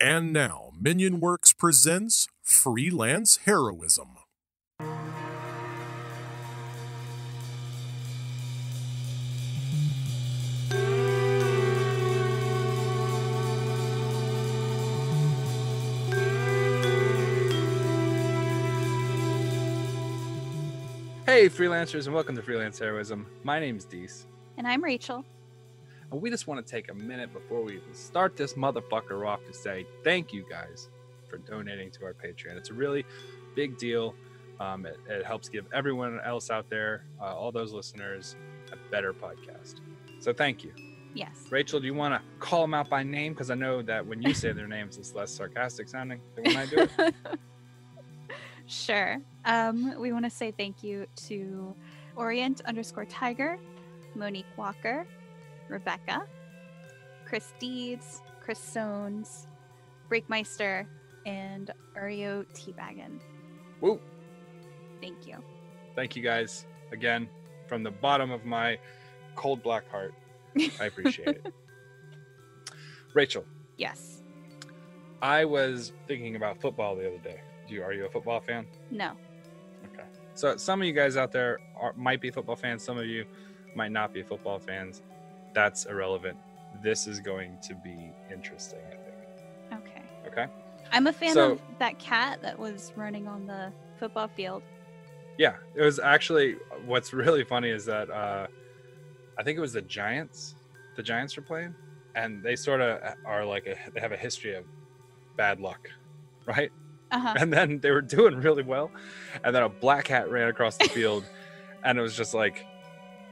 And now, Minion Works presents Freelance Heroism. Hey freelancers, and welcome to Freelance Heroism. My name's Deese. And I'm Rachel. And we just want to take a minute before we even start this motherfucker off to say thank you guys for donating to our Patreon. It's a really big deal. It helps give everyone else out there, all those listeners, a better podcast. So thank you. Yes. Rachel, do you want to call them out by name? Because I know that when you say their names, it's less sarcastic sounding than when I do it. Sure. We want to say thank you to Orient_Tiger, Monique Walker, Rebecca, Chris Deeds, Chris Sones, Breakmeister, and Urio Teabaggin. Woo! Thank you. Thank you guys again from the bottom of my cold black heart. I appreciate it. Rachel. Yes. I was thinking about football the other day. Are you a football fan? No. Okay. So some of you guys out there might be football fans. Some of you might not be football fans. That's irrelevant. This is going to be interesting, I think. Okay. Okay. I'm a fan of that cat that was running on the football field. Yeah. It was actually, what's really funny is that I think it was the Giants. The Giants were playing. And they sort of are like, they have a history of bad luck, right? Uh-huh. And then they were doing really well, and then a black cat ran across the field, and it was just like,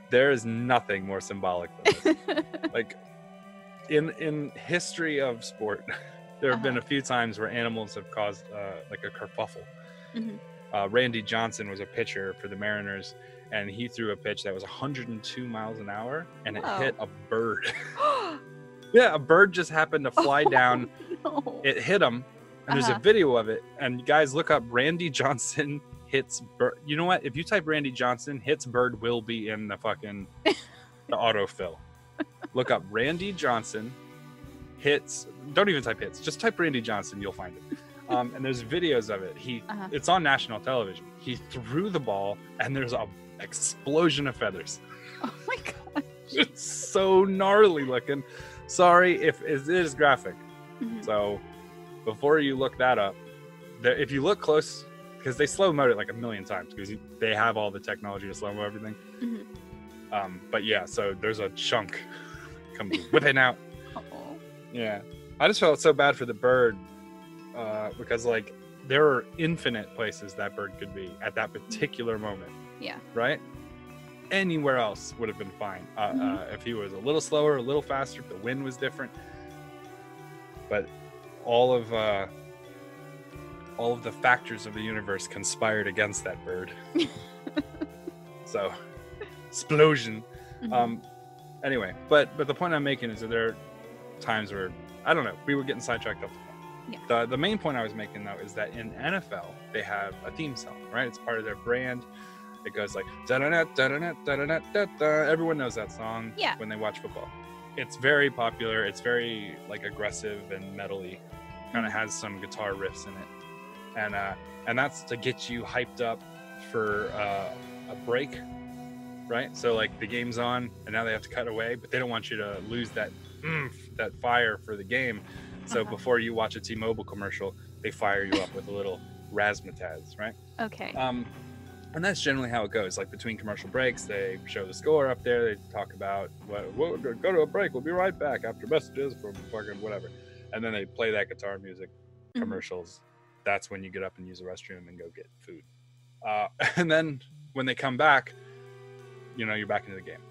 there is nothing more symbolic than this. Like, in history of sport, there have been a few times where animals have caused like a kerfuffle. Mm-hmm. Randy Johnson was a pitcher for the Mariners, and he threw a pitch that was 102 miles an hour, and it hit a bird. Yeah, a bird just happened to fly down. No. It hit him. And there's a video of it, and guys, look up Randy Johnson hits bird. You know what? If you type Randy Johnson hits bird, will be in the fucking the autofill. Look up Randy Johnson hits. Don't even type hits. Just type Randy Johnson. You'll find it. And there's videos of it. It's on national television. He threw the ball, and there's a explosion of feathers. Oh my god! It's so gnarly looking. Sorry if it is graphic. Mm-hmm. So. Before you look that up, if you look close, because they slow-mo it like a million times because they have all the technology to slow-mo everything. Mm-hmm. But yeah, so there's a chunk comes whipping out. Uh-oh. Yeah, I just felt so bad for the bird because like there are infinite places that bird could be at that particular moment. Yeah. Right. Anywhere else would have been fine. If he was a little slower, a little faster, if the wind was different. But all of the factors of the universe conspired against that bird. So, explosion. Mm-hmm. Anyway, but the point I'm making is that there are times where I don't know. We were getting sidetracked off the point. Yeah. The main point I was making though is that in NFL they have a theme song, right? It's part of their brand. It goes like da-da-da, da-da-da, da-da-da, da-da. Everyone knows that song when they watch football. It's very popular. It's very like aggressive and metal-y. Kind of has some guitar riffs in it, and that's to get you hyped up for a break, right? So like the game's on, and now they have to cut away, but they don't want you to lose that fire for the game. So before you watch a T-Mobile commercial, they fire you up with a little razzmatazz, right? Okay. And that's generally how it goes. Like between commercial breaks, they show the score up there. They talk about we'll go to a break. We'll be right back after messages from fucking whatever. And then they play that guitar music, commercials. That's when you get up and use the restroom and go get food. And then when they come back, you're back into the game.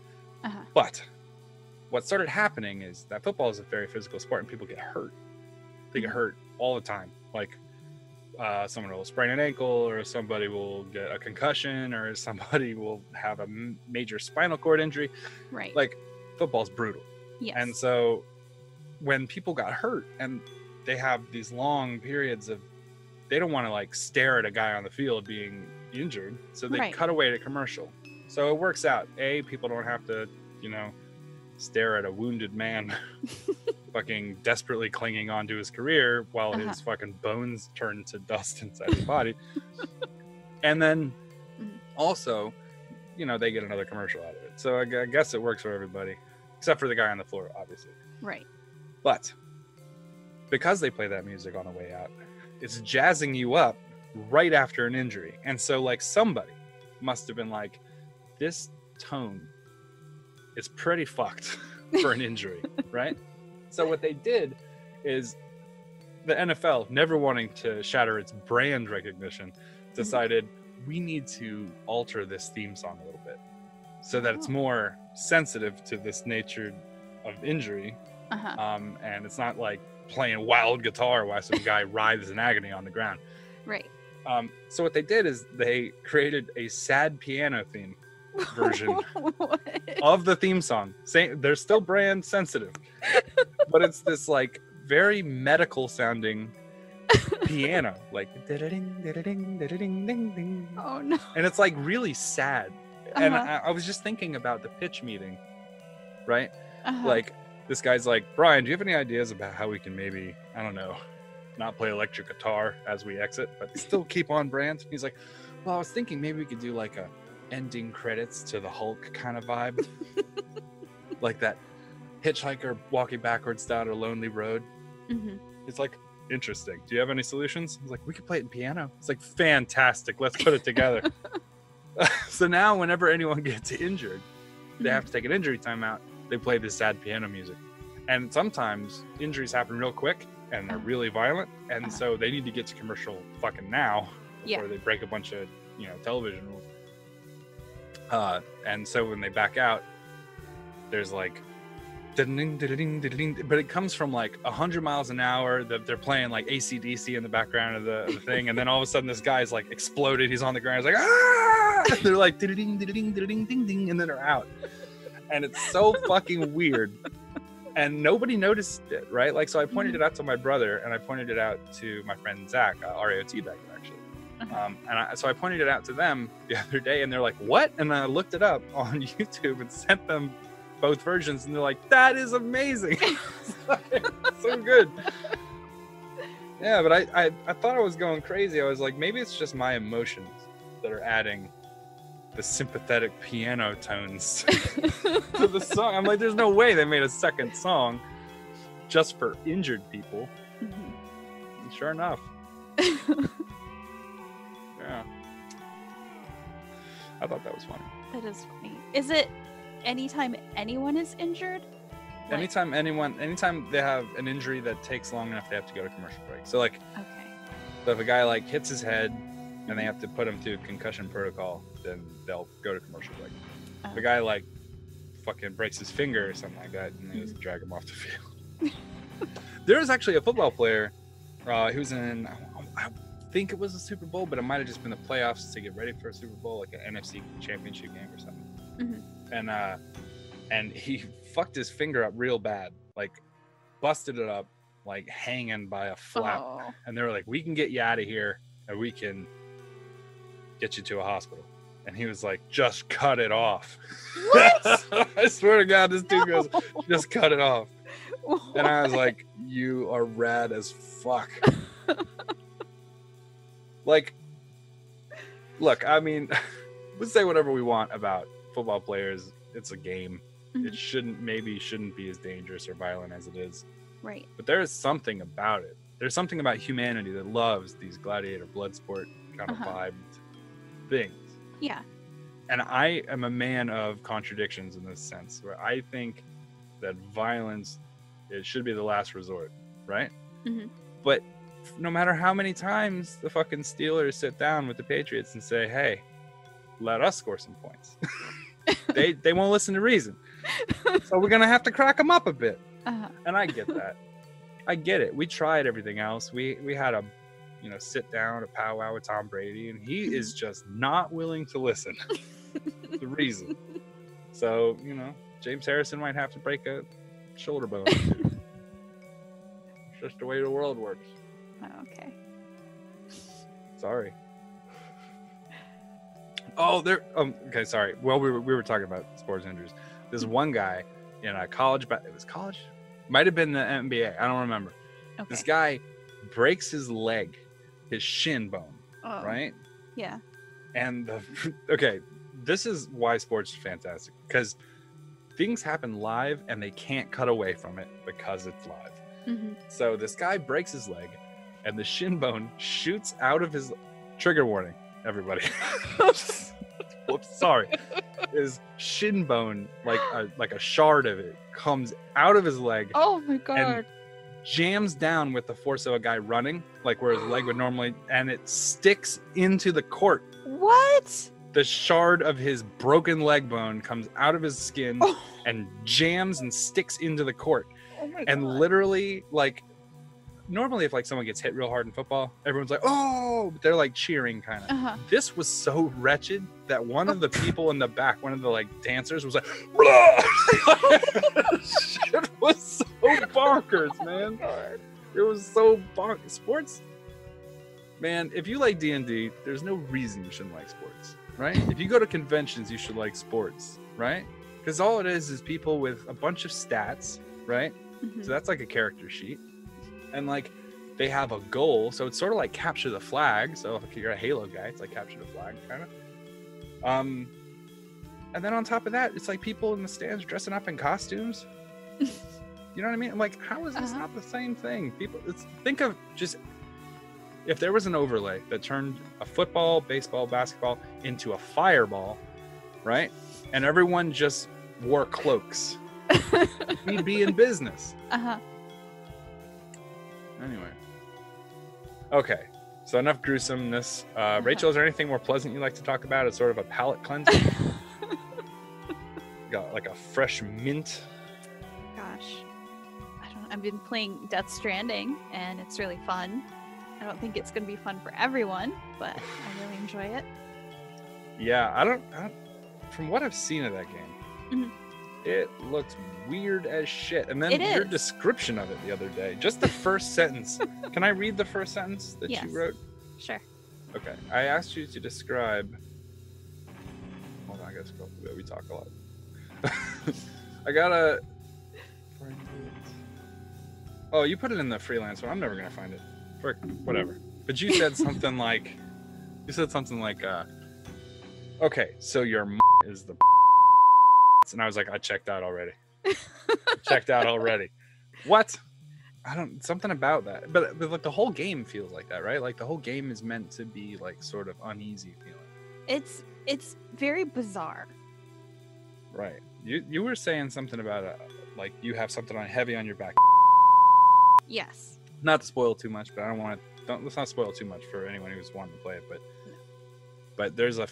But what started happening is that football is a very physical sport and people get hurt. They get hurt all the time. Like someone will sprain an ankle, or somebody will get a concussion, or somebody will have a major spinal cord injury. Right. Like football's brutal. Yes. And so when people got hurt and they have these long periods of, they don't want to like stare at a guy on the field being injured. So they cut away to commercial. So it works out. People don't have to, stare at a wounded man fucking desperately clinging on to his career while his fucking bones turn to dust inside his body. And then also, you know, they get another commercial out of it. So I guess it works for everybody, except for the guy on the floor, obviously. Right. But because they play that music on the way out, it's jazzing you up right after an injury. And so, like, somebody must have been like, this tone is pretty fucked for an injury, right? So what they did is the NFL, never wanting to shatter its brand recognition, decided we need to alter this theme song a little bit so that it's more sensitive to this nature of injury. And it's not like playing wild guitar while some guy writhes in agony on the ground. Right. So what they did is they created a sad piano theme version of the theme song. They're still brand sensitive, but it's this like very medical sounding piano, like oh no, and it's like really sad. And I was just thinking about the pitch meeting, right? Like this guy's like, Brian, do you have any ideas about how we can maybe, I don't know, not play electric guitar as we exit, but still keep on brand? He's like, well, I was thinking maybe we could do like a ending credits to the Hulk kind of vibe, like that hitchhiker walking backwards down a lonely road. It's like, interesting. Do you have any solutions? He's like, we could play it in piano. It's like, fantastic. Let's put it together. So now whenever anyone gets injured, they have to take an injury timeout. They play this sad piano music. And sometimes injuries happen real quick and they're really violent. And so they need to get to commercial fucking now before they break a bunch of, you know, television rules. And so when they back out, there's like, but it comes from like 100 miles an hour. They're playing like AC/DC in the background of the thing, and then all of a sudden this guy's like exploded. He's on the ground. He's like, ah! And they're like, ding, ding, ding, ding, ding, ding, and then they're out. And it's so fucking weird. And nobody noticed it, right? Like, so I pointed it out to my brother, and I pointed it out to my friend Zach, RAOT back there, actually. So I pointed it out to them the other day, and they're like, what? And I looked it up on YouTube and sent them both versions, and they're like, that is amazing. So good. Yeah, but I thought I was going crazy. I was like, maybe it's just my emotions that are adding the sympathetic piano tones to the song. I'm like, there's no way they made a second song just for injured people. And sure enough. Yeah. I thought that was funny. That is funny. Is it anytime anyone is injured? Anytime they have an injury that takes long enough, they have to go to commercial break. So like, so if a guy like hits his head and they have to put him through concussion protocol, then they'll go to commercial break. If a guy like fucking breaks his finger or something like that, and they just drag him off the field. There was actually a football player who's in, I think it was a Super Bowl, but it might have just been the playoffs to get ready for a Super Bowl, like an NFC championship game or something. And he fucked his finger up real bad, like busted it up, like hanging by a flap. And they were like, we can get you out of here, and we can get you to a hospital. And he was like, just cut it off. What? I swear to God, this dude goes, just cut it off. What? And I was like, you are rad as fuck. Like, look, I mean, we say whatever we want about football players. It's a game. It shouldn't be as dangerous or violent as it is. Right. But there is something about it. There's something about humanity that loves these gladiator blood sport kind of vibed things. Yeah. And I am a man of contradictions in this sense, where I think that violence, it should be the last resort, right? But no matter how many times the fucking Steelers sit down with the Patriots and say, hey, let us score some points. They won't listen to reason. So we're going to have to crack them up a bit. And I get that. I get it. We tried everything else. We had a, sit down, a powwow with Tom Brady, and he is just not willing to listen to reason. So, James Harrison might have to break a shoulder bone. It's just the way the world works. Oh, okay. Sorry. Oh, okay, sorry. Well, we were talking about sports injuries. This one guy in a college, it was college? Might have been the NBA. I don't remember. Okay. This guy breaks his leg, his shin bone, right? Yeah. And okay, this is why sports are fantastic, because things happen live and they can't cut away from it because it's live. Mm-hmm. So this guy breaks his leg and the shin bone shoots out of his trigger warning, everybody. Whoops, sorry. His shin bone, like a shard of it, comes out of his leg. Oh my god. And jams down with the force of a guy running, like where his leg would normally, and it sticks into the court. What? The shard of his broken leg bone comes out of his skin and jams and sticks into the court. Oh my and god. Literally, like, normally if like someone gets hit real hard in football, everyone's like, oh, they're like cheering kind of. Uh-huh. This was so wretched that one of the people in the back, one of the like dancers, was like, blah! Shit was so bonkers, man. It was so bonkers. Sports, man, if you like D&D, there's no reason you shouldn't like sports, right? If you go to conventions, you should like sports, right? Because all it is people with a bunch of stats, right? Mm-hmm. So that's like a character sheet. And like they have a goal, so it's sort of like capture the flag. So if you're a Halo guy, it's like capture the flag kind of. And then on top of that, it's like people in the stands dressing up in costumes. You know what I mean? I'm like, how is this not the same thing? People, think of just if there was an overlay that turned a football, baseball, basketball into a fireball, right? And everyone just wore cloaks. We'd be in business. Anyway. Okay. So enough gruesomeness. Rachel, is there anything more pleasant you'd like to talk about? It's sort of a palate cleanser. Got like a fresh mint. Gosh. I don't know. I've been playing Death Stranding and it's really fun. I don't think it's going to be fun for everyone, but I really enjoy it. Yeah, I don't from what I've seen of that game, it looks weird as shit. And then your description of it the other day, just the first sentence. Can I read the first sentence that you wrote? Sure. Okay. I asked you to describe. Hold on, I gotta scroll through that. We talk a lot. I gotta. Oh, you put it in the freelance one. I'm never gonna find it. Whatever. But you said something like. Okay, so your is the. And I was like, I checked out already. What? I don't. Something about that. But like the whole game feels like that, right? Like the whole game is meant to be like sort of uneasy feeling. It's very bizarre. Right. You were saying something about like you have something heavy on your back. Yes. Not to spoil too much, but I don't want to. Let's not spoil too much for anyone who's wanting to play it. But there's a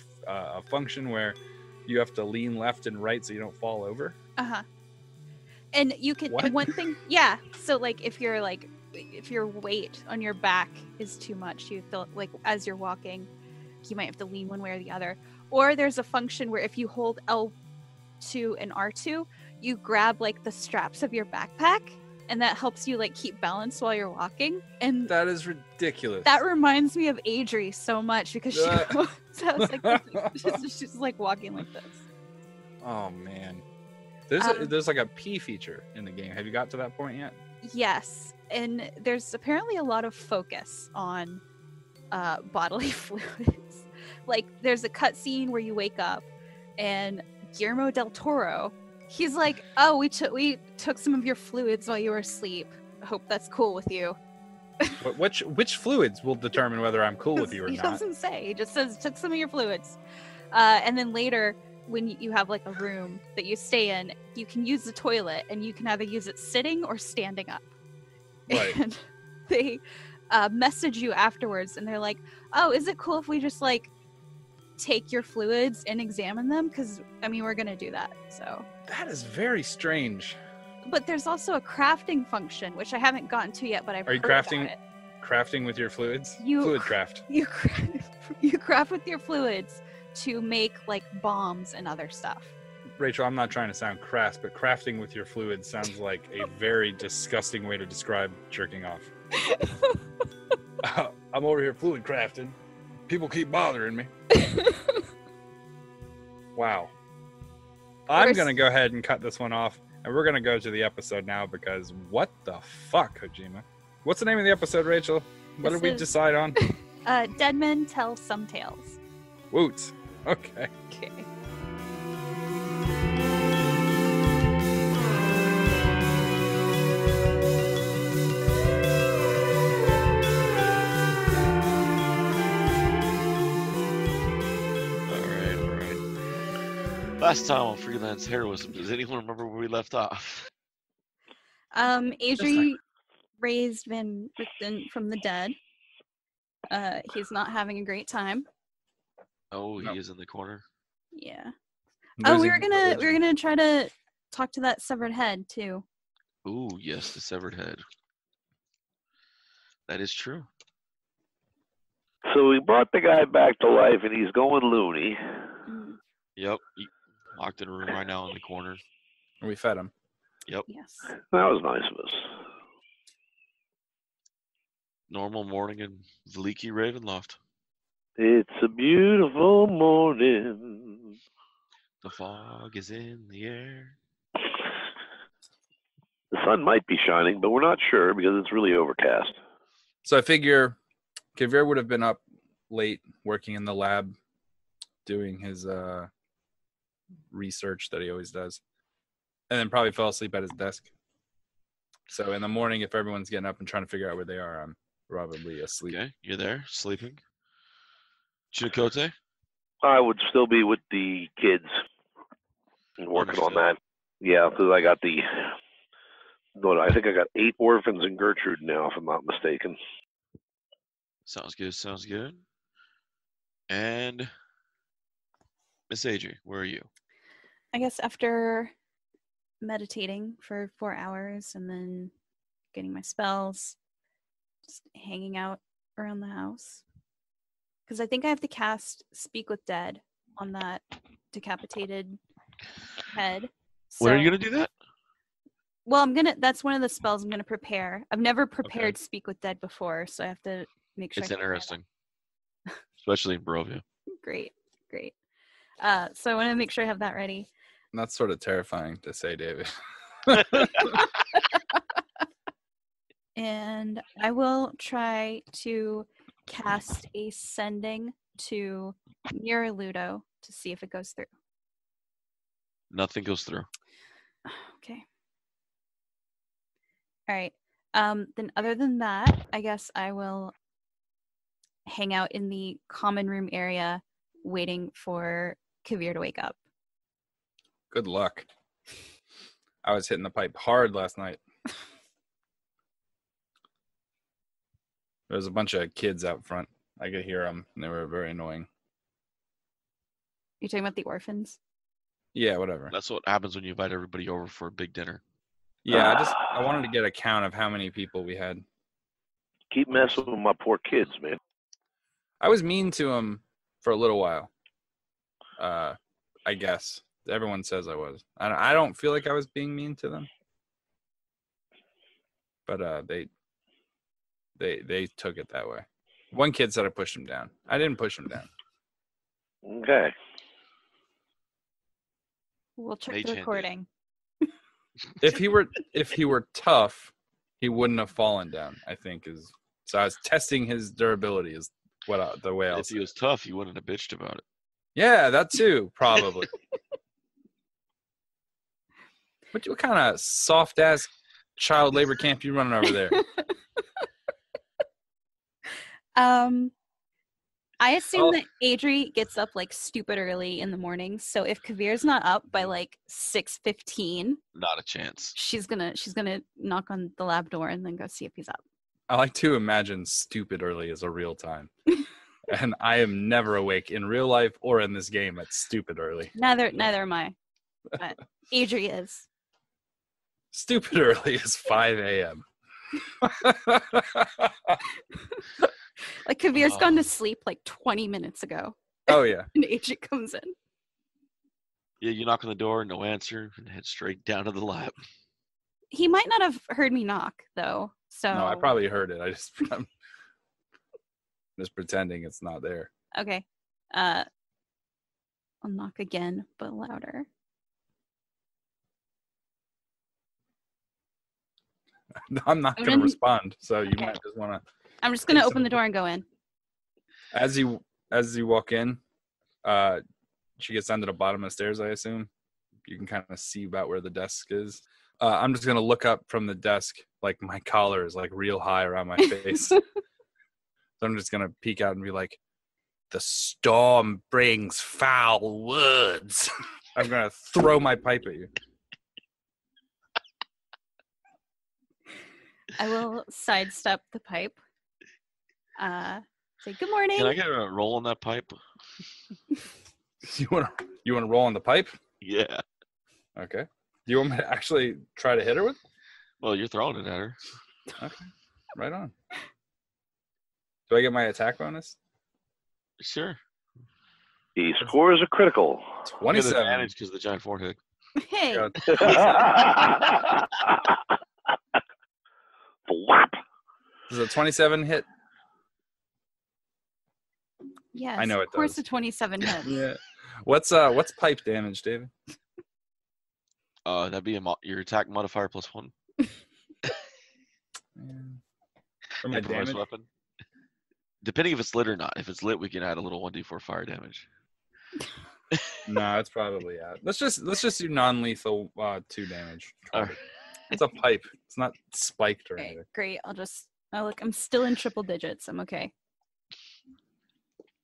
function where you have to lean left and right so you don't fall over. And you can. What? One thing, yeah. So like if your weight on your back is too much, you feel like as you're walking, you might have to lean one way or the other. Or there's a function where if you hold L2 and R2, you grab like the straps of your backpack. And that helps you like keep balance while you're walking. And that is ridiculous. That reminds me of Adri so much because she sounds like she's like walking like this. Oh man, there's like a P feature in the game. Have you got to that point yet? Yes, and there's apparently a lot of focus on bodily fluids. Like there's a cutscene where you wake up, and Guillermo del Toro. He's like, oh, we took some of your fluids while you were asleep. I hope that's cool with you. But which fluids will determine whether I'm cool with you or not? He doesn't say. He just says, took some of your fluids. And then later, when you have like a room that you stay in, you can use the toilet, and you can either use it sitting or standing up. Right. And they message you afterwards, and they're like, oh, is it cool if we just like take your fluids and examine them? Because I mean, we're gonna do that. So that is very strange. But there's also a crafting function, which I haven't gotten to yet, but I've heard about it. Crafting with your fluids? Fluid craft. You craft with your fluids to make like bombs and other stuff. Rachel, I'm not trying to sound crass, but crafting with your fluids sounds like a very disgusting way to describe jerking off. I'm over here fluid crafting. People keep bothering me. Wow. I'm going to go ahead and cut this one off, And we're gonna go to the episode now because what the fuck, Kojima? What's the name of the episode, Rachel? What did we decide on? Dead Men Tell Some Tales. Woot. Okay. Okay. Last time on Freelance Heroism, does anyone remember where we left off? Adri raised Van Richten from the dead. He's not having a great time. Oh, he is in the corner. Yeah. Oh, we were gonna try to talk to that severed head too. Ooh, yes, the severed head. That is true. So we brought the guy back to life, and he's going loony. Yep, he locked in a room right now in the corner. We fed him. Yep. Yes. That was nice of us. Normal morning in Vleaky Ravenloft. It's a beautiful morning. The fog is in the air. The sun might be shining, but we're not sure because it's really overcast. So I figure Kavir would have been up late working in the lab doing his research that he always does, and then probably fell asleep at his desk. So in the morning, if everyone's getting up and trying to figure out where they are, I'm probably asleep. Okay, you're there, sleeping. Chinakote? I would still be with the kids and working on that. Yeah, because I got I think I got 8 orphans in Gertrude now, if I'm not mistaken. Sounds good, sounds good. And Miss Adri, where are you? I guess after meditating for 4 hours and then getting my spells, just hanging out around the house. Because I think I have to cast Speak with Dead on that decapitated head. When are you going to do that? Well, that's one of the spells I'm going to prepare. I've never prepared Speak with Dead before, so I have to make sure. It's interesting. Especially in Barovia. Great. So I want to make sure I have that ready. That's sort of terrifying to say, David. And I will try to cast a sending to Mirror Ludo to see if it goes through. Nothing goes through. Okay. All right. Then other than that, I guess I will hang out in the common room area waiting for Kavir to wake up. Good luck. I was hitting the pipe hard last night. There was a bunch of kids out front. I could hear them, and they were very annoying. You're talking about the orphans? Yeah, whatever. That's what happens when you invite everybody over for a big dinner. Yeah, I wanted to get a count of how many people we had. Keep messing with my poor kids, man. I was mean to them for a little while. I guess. Everyone says I was. I don't feel like I was being mean to them. But they took it that way. One kid said I pushed him down. I didn't push him down. Okay. We'll check the recording. If he were tough, he wouldn't have fallen down, I think is. So I was testing his durability is the way else. If he was tough, you wouldn't have bitched about it. Yeah, that too, probably. What kind of soft ass child labor camp you running over there? I assume that Adri gets up like stupid early in the morning. So if Kavir's not up by like 6:15, not a chance. She's gonna knock on the lab door and then go see if he's up. I like to imagine stupid early as a real time. And I am never awake in real life or in this game at stupid early. Neither am I. But Adri is. Stupid early is 5 a.m. Like Kavir's gone to sleep like 20 minutes ago. Oh yeah. And Adri comes in. Yeah, you knock on the door, no answer, and head straight down to the lab. He might not have heard me knock though. So no, I probably heard it. I'm just pretending it's not there. Okay. I'll knock again, but louder. I'm not going to respond, so you might just want to. I'm just gonna open the door and go in. As you walk in, she gets down to the bottom of the stairs. I assume you can kind of see about where the desk is. I'm just gonna look up from the desk, like my collar is like real high around my face. So I'm just gonna peek out and be like, "The storm brings foul words." I'm gonna throw my pipe at you. I will sidestep the pipe. Say good morning. Can I get a roll on that pipe? You want to roll on the pipe? Yeah. Okay. Do you want me to actually try to hit her with? Well, you're throwing it at her. Okay. Right on. Do I get my attack bonus? Sure. He scores a critical. 27. Advantage because of the giant forehead. Hey. Flap. Does a 27 hit? Yes. I know it Of course, does. the 27 hits. Yeah. What's pipe damage, David? That'd be your attack modifier +1. For my Improvised damage? weapon. Depending if it's lit or not. If it's lit, we can add a little 1d4 fire damage. No, it's probably out. Let's just do non-lethal 2 damage. All right. It's a pipe. It's not spiked or Okay, anything. great. Look, I'm still in triple digits. I'm okay.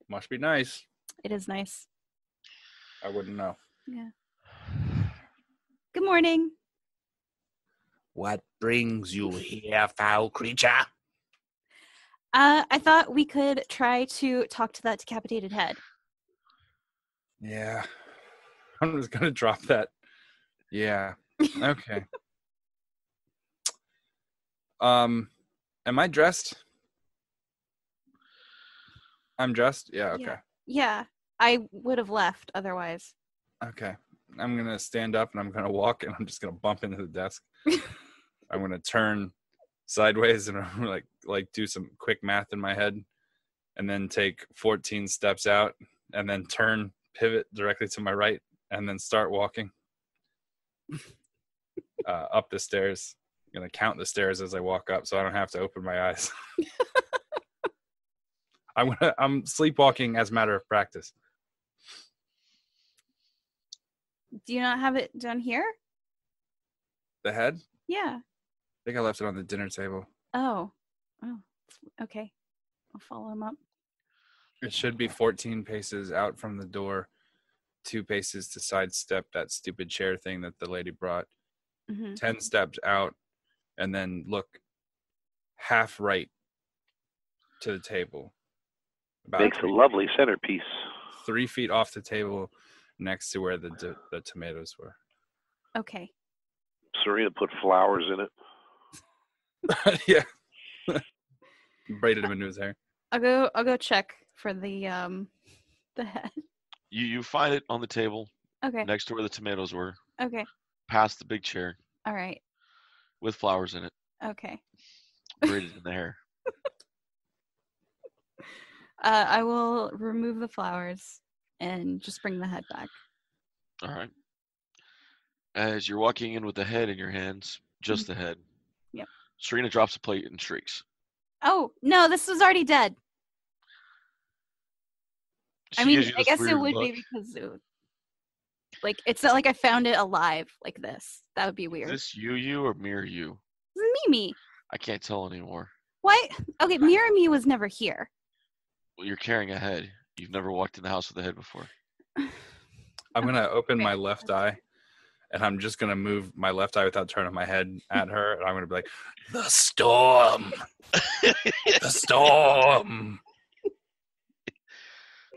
Must be nice. It is nice. I wouldn't know. Yeah. Good morning. What brings you here, foul creature? I thought we could try to talk to that decapitated head. Yeah. I'm just gonna drop that. Yeah. Okay. Am I dressed? I'm dressed? Yeah, okay. Yeah. I would have left otherwise. Okay. I'm gonna stand up and I'm gonna walk and I'm just gonna bump into the desk. I'm gonna turn sideways and I'm gonna like do some quick math in my head and then take 14 steps out and then pivot directly to my right and then start walking up the stairs. I'm gonna count the stairs as I walk up so I don't have to open my eyes. I'm sleepwalking as a matter of practice. Do you not have it down here? The head? Yeah. I think I left it on the dinner table. Oh. Okay. I'll follow him up. It should be 14 paces out from the door, 2 paces to sidestep that stupid chair thing that the lady brought, 10 steps out, and then look half right to the table. Makes a lovely centerpiece. 3 feet off the table next to where the tomatoes were. Okay. Serena put flowers in it. Yeah. Braided him into his hair. I'll go check for the head. You find it on the table. Okay. Next to where the tomatoes were. Okay. Past the big chair. All right. With flowers in it. Okay. Braided in the hair. I will remove the flowers and just bring the head back. All right. As you're walking in with the head in your hands, just the head. Yep. Serena drops a plate and shrieks. Oh, no, this was already dead. I mean, I guess it would be because it's not like I found it alive like this. That would be weird. Is this you or mirror you? This is me. I can't tell anymore. What? Okay, Mirror Me was never here. Well, you're carrying a head. You've never walked in the house with a head before. I'm going to open my left eye, and I'm just going to move my left eye without turning my head at her, and I'm going to be like, the storm! The storm!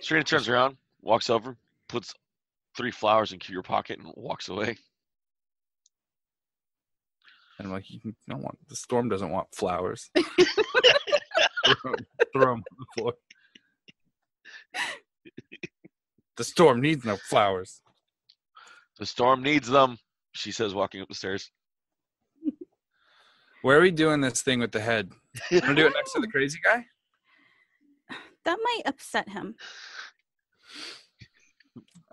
Serena turns around, walks over, puts 3 flowers in your pocket, and walks away. And I'm like, the storm doesn't want flowers. Throw them on the floor. The storm needs no flowers. The storm needs them, she says, walking up the stairs. Where are we doing this thing with the head? Want to do it next to the crazy guy? That might upset him.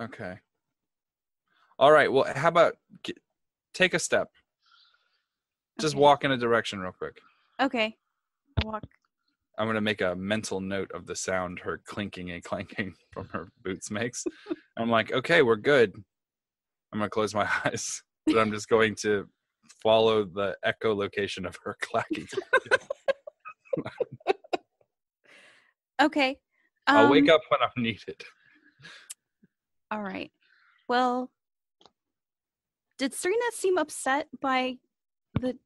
Okay. All right. Well, how about take a step. Just Okay. walk in a direction real quick. Okay. I'll walk. I'm going to make a mental note of the sound her clinking and clanking from her boots makes. I'm like, okay, we're good. I'm going to close my eyes, but I'm just going to follow the echolocation of her clacking. Okay. I'll wake up when I'm needed. All right. Well, did Serena seem upset by the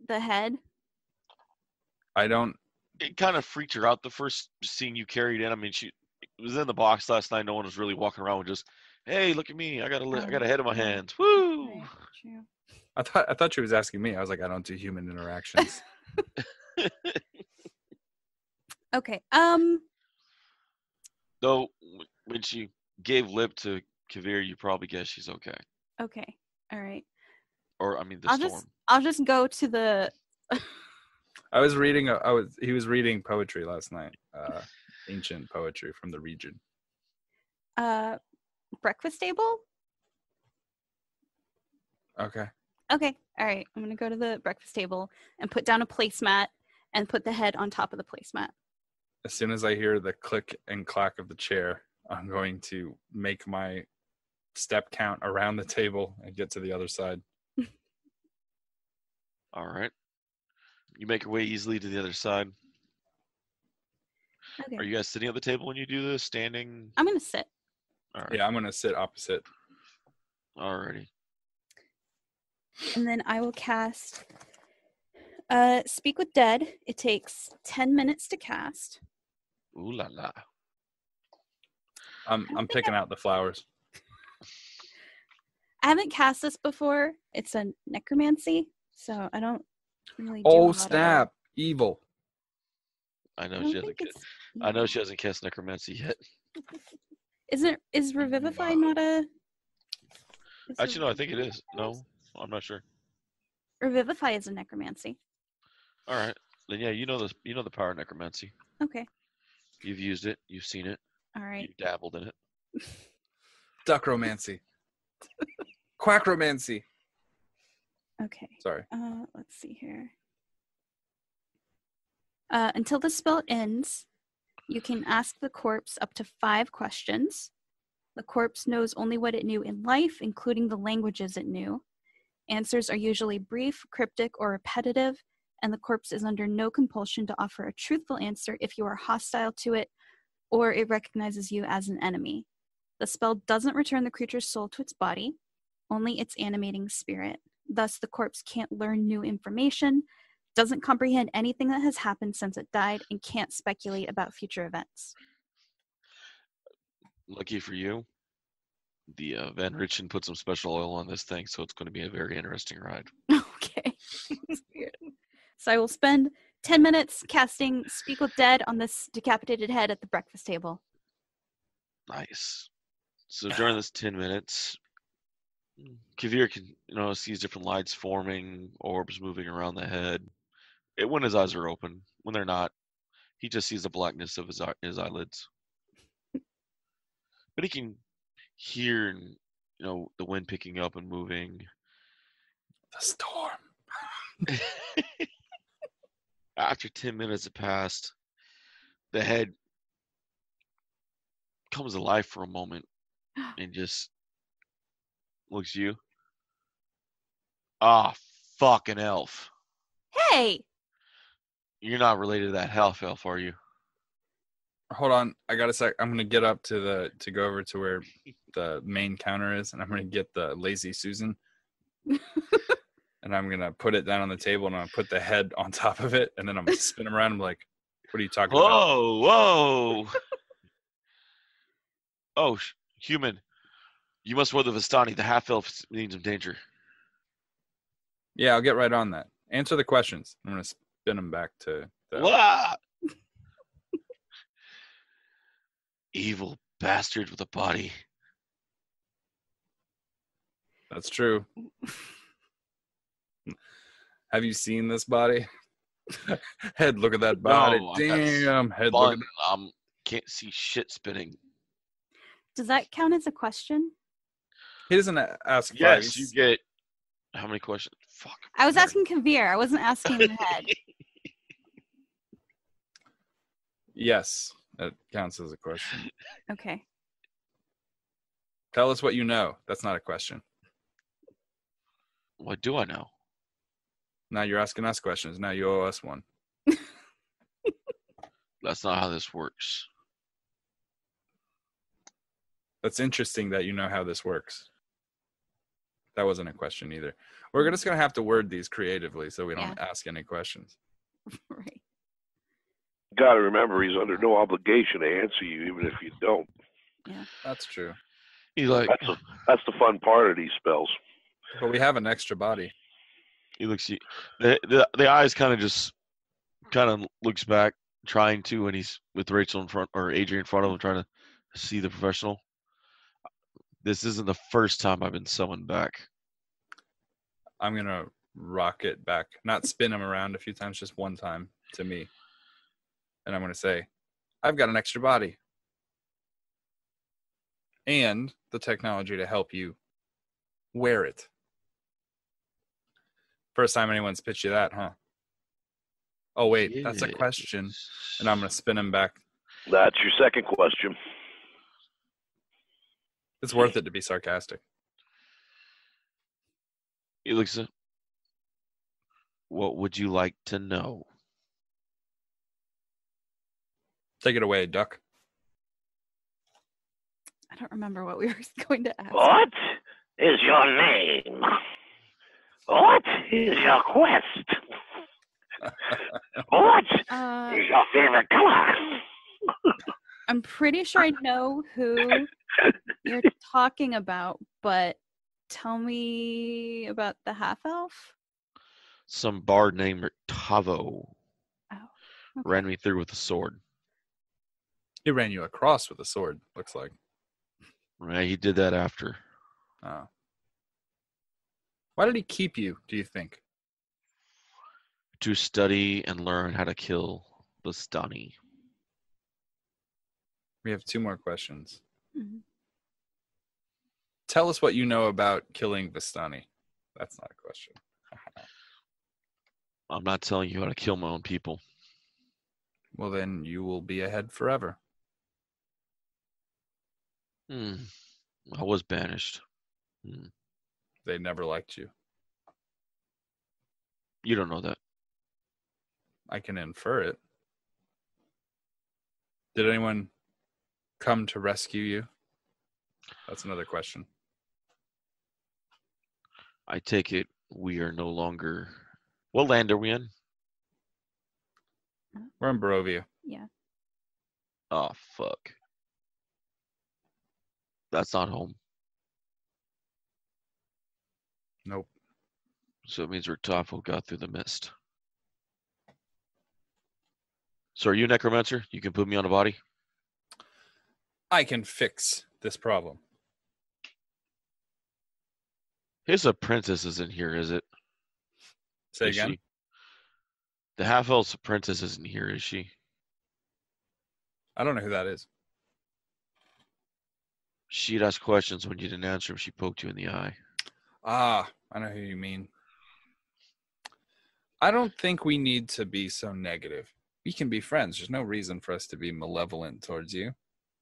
head? It kind of freaked her out the first scene you carried in. I mean, she was in the box last night. No one was really walking around with just, hey, look at me. I got a head in my hands. Woo! Right, true. I thought she was asking me. I was like, I don't do human interactions. Okay. Though, when she gave lip to Kavir, you probably guess she's okay. Okay. All right. Or, I mean, the storm. I'll just go to the. He was reading poetry last night. Ancient poetry from the region. Breakfast table. Okay. Okay. All right. I'm gonna go to the breakfast table and put down a placemat and put the head on top of the placemat. As soon as I hear the click and clack of the chair, I'm going to make my step count around the table and get to the other side. All right. You make your way easily to the other side. Okay. Are you guys sitting at the table when you do this? Standing? I'm gonna sit. All right. Yeah, I'm going to sit opposite. Alrighty. And then I will cast Speak with Dead. It takes 10 minutes to cast. Ooh la la. I'm picking out the flowers. I haven't cast this before. It's a necromancy, so I don't really do a Oh lot snap! Of Evil. I I know don't she hasn't. think it's I know she hasn't cast necromancy yet. Is Revivify not a... Actually, no. I think it is. No, I'm not sure. Revivify is a necromancy. All right. Then yeah, you know the power of necromancy. Okay. You've used it. You've seen it. All right. You've dabbled in it. Duckromancy. Quackromancy. Okay. Sorry. Let's see here. Until the spell ends, you can ask the corpse up to 5 questions. The corpse knows only what it knew in life, including the languages it knew. Answers are usually brief, cryptic, or repetitive, and the corpse is under no compulsion to offer a truthful answer if you are hostile to it or it recognizes you as an enemy. The spell doesn't return the creature's soul to its body, only its animating spirit. Thus, the corpse can't learn new information, doesn't comprehend anything that has happened since it died, and can't speculate about future events. Lucky for you, the Van Richten put some special oil on this thing, so it's going to be a very interesting ride. Okay. Weird. So I will spend 10 minutes casting Speak with Dead on this decapitated head at the breakfast table. Nice. So during this 10 minutes, Kavir can, sees different lights forming, orbs moving around the head. When his eyes are open. When they're not, he just sees the blackness of his eyelids. But he can hear, the wind picking up and moving. The storm. After 10 minutes have passed, the head comes alive for a moment and just looks at you. Ah, fucking elf. Hey! You're not related to that half elf, are you? Hold on, I got a sec. I'm gonna get up to go over to where the main counter is, and I'm gonna get the Lazy Susan, and I'm gonna put it down on the table, and I'm gonna put the head on top of it, and then I'm gonna spin him around. I'm like, "What are you talking about?" Whoa! Oh, human, you must weather Vistani. The half elf means of danger. Yeah, I'll get right on that. Answer the questions. I'm gonna spin them back to the... What? Evil bastard with a body. That's true. Have you seen this body? Head, look at that body. No, Damn, head, fun. look at that. Can't see shit spinning. Does that count as a question? He doesn't ask 5. Yes, you get how many questions? Fuck. I was asking Kavir. I wasn't asking the head. Yes, that counts as a question. Okay. Tell us what you know. That's not a question. What do I know? Now you're asking us questions. Now you owe us one. That's not how this works. That's interesting that you know how this works. That wasn't a question either. We're just going to have to word these creatively so we don't ask any questions. Right. Got to remember, he's under no obligation to answer you, even if you don't. Yeah. That's true. That's the fun part of these spells. But we have an extra body. He looks. The eyes kind of looks back, trying to, and he's with Rachel in front or Adrian in front of him, trying to see the professional. This isn't the first time I've been summoned back. I'm going to rock it back, not spin him around a few times, just one time to me. And I'm going to say, I've got an extra body. And the technology to help you wear it. First time anyone's pitched you that, huh? Oh, wait, that's a question. And I'm going to spin him back. That's your second question. It's worth it to be sarcastic. He looks at, what would you like to know? Take it away, Duck. I don't remember what we were going to ask. What is your name? What is your quest? What is your favorite color? I'm pretty sure I know who you're talking about, but tell me about the half-elf. Some bard named Rictavio Okay. ran me through with a sword. He ran you across with a sword, looks like. Right, he did that after. Oh. Why did he keep you, do you think? To study and learn how to kill Bastani. We have 2 more questions. Mm-hmm. Tell us what you know about killing Vistani. That's not a question. I'm not telling you how to kill my own people. Well, then you will be ahead forever. I was banished. They never liked you. You don't know that. I can infer it. Did anyone come to rescue you? That's another question. I take it we are no longer... What land are we in? We're in Barovia. Yeah. Oh, fuck. That's not home. Nope. So it means Rictavio got through the mist. So are you a necromancer? You can put me on a body? I can fix this problem. His apprentice isn't here, is it? Say again? She? The half-elf's apprentice isn't here, is she? I don't know who that is. She'd ask questions when you didn't answer them. She poked you in the eye. Ah, I know who you mean. I don't think we need to be so negative. We can be friends. There's no reason for us to be malevolent towards you.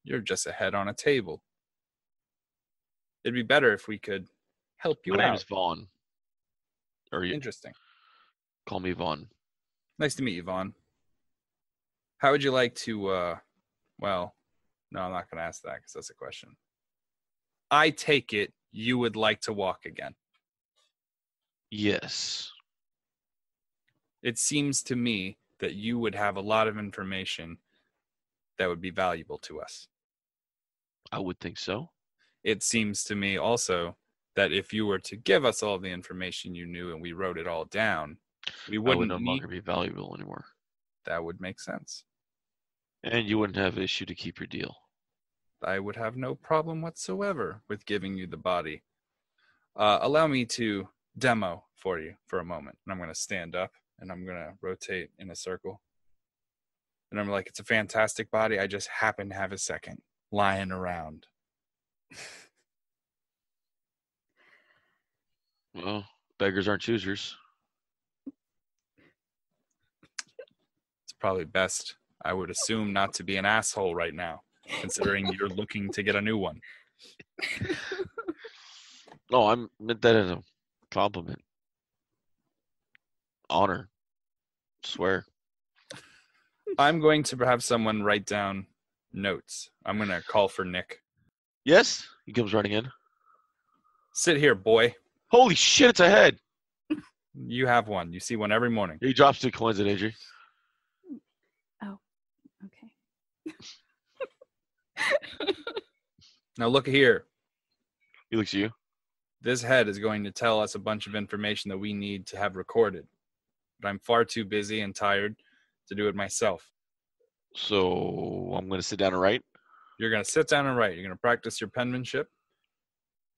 You're just a head on a table. It'd be better if we could help you My out. name's Vaughn. Interesting. Call me Vaughn. Nice to meet you, Vaughn. How would you like to, well, no, I'm not going to ask that because that's a question. I take it you would like to walk again. Yes. It seems to me that you would have a lot of information that would be valuable to us. I would think so. It seems to me also that if you were to give us all the information you knew and we wrote it all down, we wouldn't I would no longer be valuable anymore. That would make sense. And you wouldn't have issue to keep your deal. I would have no problem whatsoever with giving you the body. Allow me to demo for you for a moment. And I'm going to stand up and I'm going to rotate in a circle. And I'm like, it's a fantastic body. I just happen to have a second lying around. Well, Beggars aren't choosers. It's probably best, I would assume, not to be an asshole right now, considering you're looking to get a new one. No, I meant that as a compliment. Honor. Swear. I'm going to have someone write down notes. I'm going to call for Nick. Yes? He comes running in. Sit here, boy. Holy shit, it's a head. You have one. You see one every morning. He drops 2 coins at Adri. Okay. Now look here. He looks at you. This head is going to tell us a bunch of information that we need to have recorded. But I'm far too busy and tired to do it myself. So I'm going to sit down and write. You're going to sit down and write. You're going to practice your penmanship.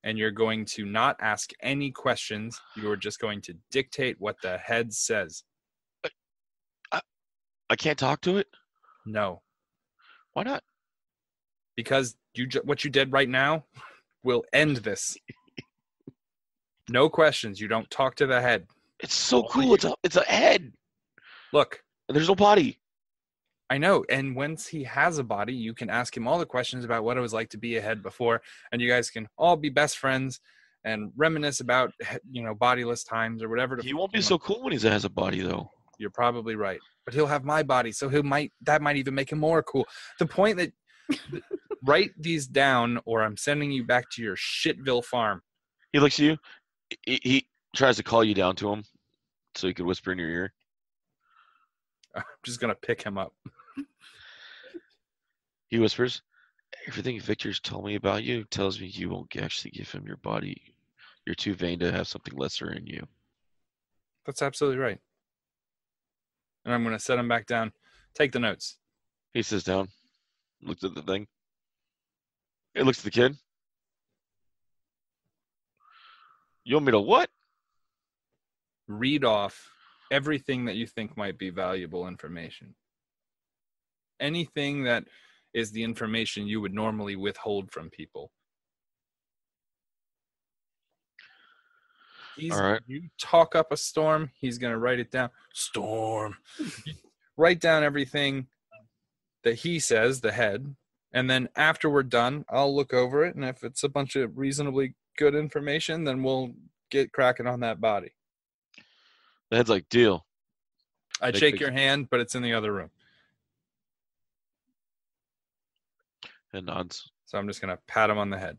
And you're going to not ask any questions. You are just going to dictate what the head says. I can't talk to it? No. Why not? Because what you did right now will end this. No questions. You don't talk to the head. It's so cool. It's a head. Look. And there's no body. I know. And once he has a body, you can ask him all the questions about what it was like to be a head before. And you guys can all be best friends and reminisce about, bodiless times or whatever. He won't be so cool when he has a body, though. You're probably right. But he'll have my body, so that might even make him more cool. The point that write these down or I'm sending you back to your shitville farm. He looks at you. He tries to call you down to him so he could whisper in your ear. I'm just going to pick him up. He whispers, everything Victor's told me about you tells me you won't actually give him your body. You're too vain to have something lesser in you. That's absolutely right. And I'm going to set him back down. Take the notes. He sits down, looks at the thing. He looks at the kid. You want me to what? Read off everything that you think might be valuable information. Anything that is the information you would normally withhold from people. All right. You talk up a storm, he's going to write it down. Storm. Write down everything that he says, the head, and then after we're done, I'll look over it, and if it's a bunch of reasonably good information, then we'll get cracking on that body. The head's like, deal. I'd shake your hand, but it's in the other room. And nods. So I'm just going to pat him on the head.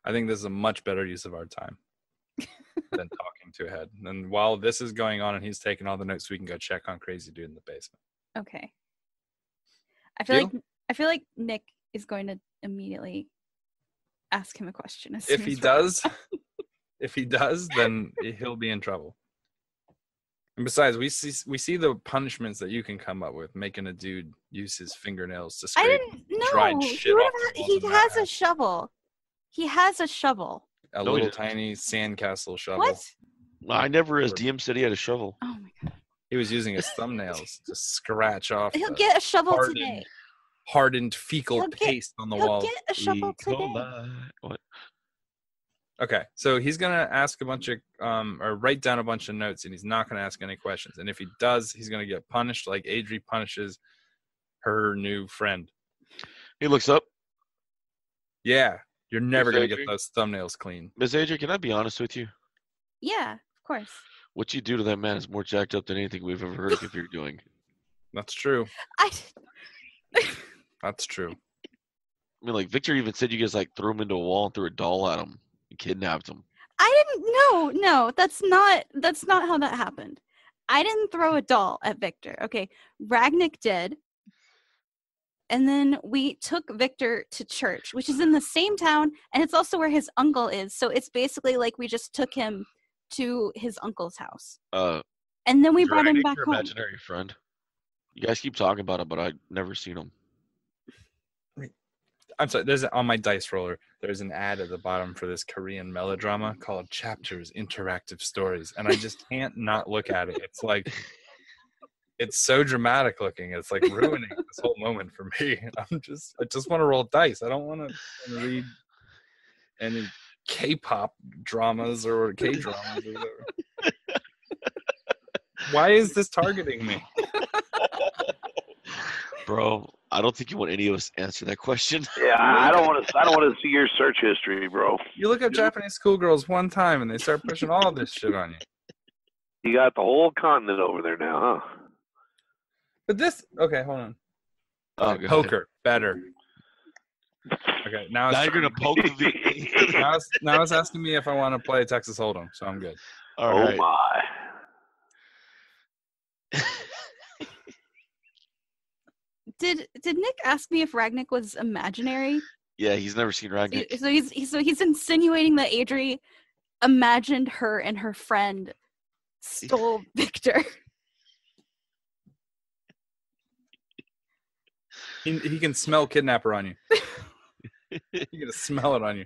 I think this is a much better use of our time than talking to a head. And while this is going on and he's taking all the notes, we can go check on Crazy Dude in the basement. Okay. I feel like Nick is going to immediately ask him a question. If he does, then he'll be in trouble. And besides, we see the punishments that you can come up with, making a dude use his fingernails to scrape dried shit off the walls. He has a shovel. He has a shovel. A little tiny sandcastle shovel. What? I never, as DM said he had a shovel. Oh my god. He was using his thumbnails to scratch off. He'll get a shovel today. Hardened fecal paste on the wall. He'll get a shovel today. What? Okay, so he's gonna ask a bunch of or write down a bunch of notes, and he's not gonna ask any questions. And if he does, he's gonna get punished like Adri punishes her new friend. He looks up. Yeah, you're never gonna get those thumbnails clean. Miss Adri, can I be honest with you? Yeah, of course. What you do to that man is more jacked up than anything we've ever heard of you're doing. That's true. That's true. I mean, like, Victor even said you guys, like, threw him into a wall and threw a doll at him. You kidnapped him. I didn't. No, that's not how that happened. I didn't throw a doll at Victor. Okay, Ragnick did. And then we took Victor to church, which is in the same town, and it's also where his uncle is. So it's basically like we just took him to his uncle's house. And then we brought him back home. Imaginary friend. You guys keep talking about him, but I've never seen him. I'm sorry, on my dice roller, there's an ad at the bottom for this Korean melodrama called Chapters Interactive Stories. And I just can't not look at it. It's like, it's so dramatic looking. It's like ruining this whole moment for me. I just want to roll dice. I don't want to read any K-pop dramas or K-dramas or whatever. Why is this targeting me? Bro, I don't think you want any of us to answer that question. Yeah, I don't want to see your search history, bro. You look up Japanese schoolgirls one time and they start pushing all this shit on you. You got the whole continent over there now, huh? But this, okay, hold on. Oh, go ahead. Poker, better. Okay, now Now it's you're gonna poke the now it's asking me if I want to play Texas Hold'em, so I'm good. All Oh right. my. Did Nick ask me if Ragnik was imaginary? Yeah, he's never seen Ragnik. So he's insinuating that Adri imagined her and her friend stole Victor. He can smell kidnapper on you. He can smell it on you.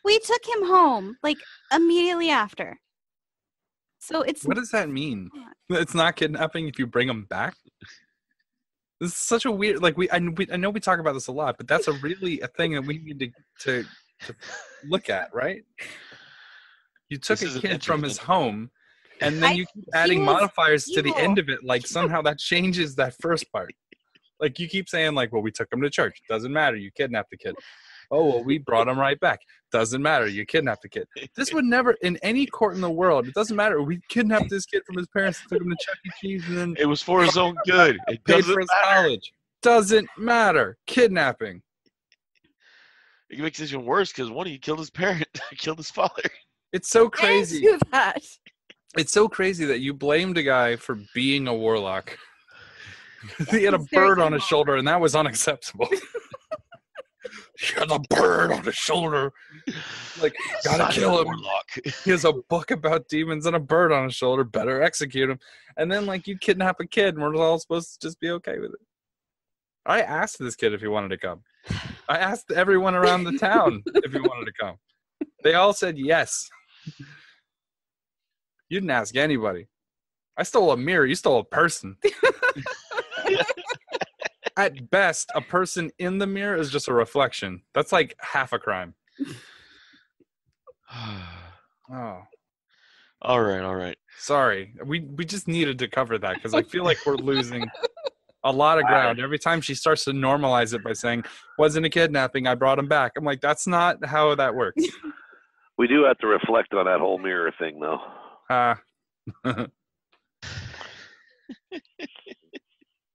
We took him home like immediately after. So it's What does that mean? It's not kidnapping if you bring him back? This is such a weird, like, I know we talk about this a lot, but that's really a thing that we need to look at, right? You took This a is kid from his interesting. home, and then you keep adding was modifiers to the evil. end of it, like somehow that changes that first part. Like, you keep saying, like, well, we took him to church. Doesn't matter. You kidnapped the kid. Oh, well, we brought him right back. Doesn't matter. You kidnapped the kid. This would never, in any court in the world, it doesn't matter. We kidnapped this kid from his parents, took him to Chuck E. Cheese, and then It was for his own good. It paid doesn't for his matter. college. Doesn't matter. Kidnapping. It makes it even worse because one of you killed his parent, killed his father. It's so Thank crazy. you that. It's so crazy that you blamed a guy for being a warlock. He had a he's very bird on his evil. shoulder, and that was unacceptable. He had a bird on his shoulder. Like, gotta Silent kill him. Warlock. He has a book about demons and a bird on his shoulder. Better execute him. And then, like, you kidnap a kid, and we're all supposed to just be okay with it. I asked this kid if he wanted to come. I asked everyone around the town if he wanted to come. They all said yes. You didn't ask anybody. I stole a mirror. You stole a person. At best, a person in the mirror is just a reflection. That's like half a crime. Oh, All right. sorry. We just needed to cover that because I feel like we're losing a lot of ground every time she starts to normalize it by saying, wasn't a kidnapping, I brought him back. I'm like, that's not how that works. We do have to reflect on that whole mirror thing, though.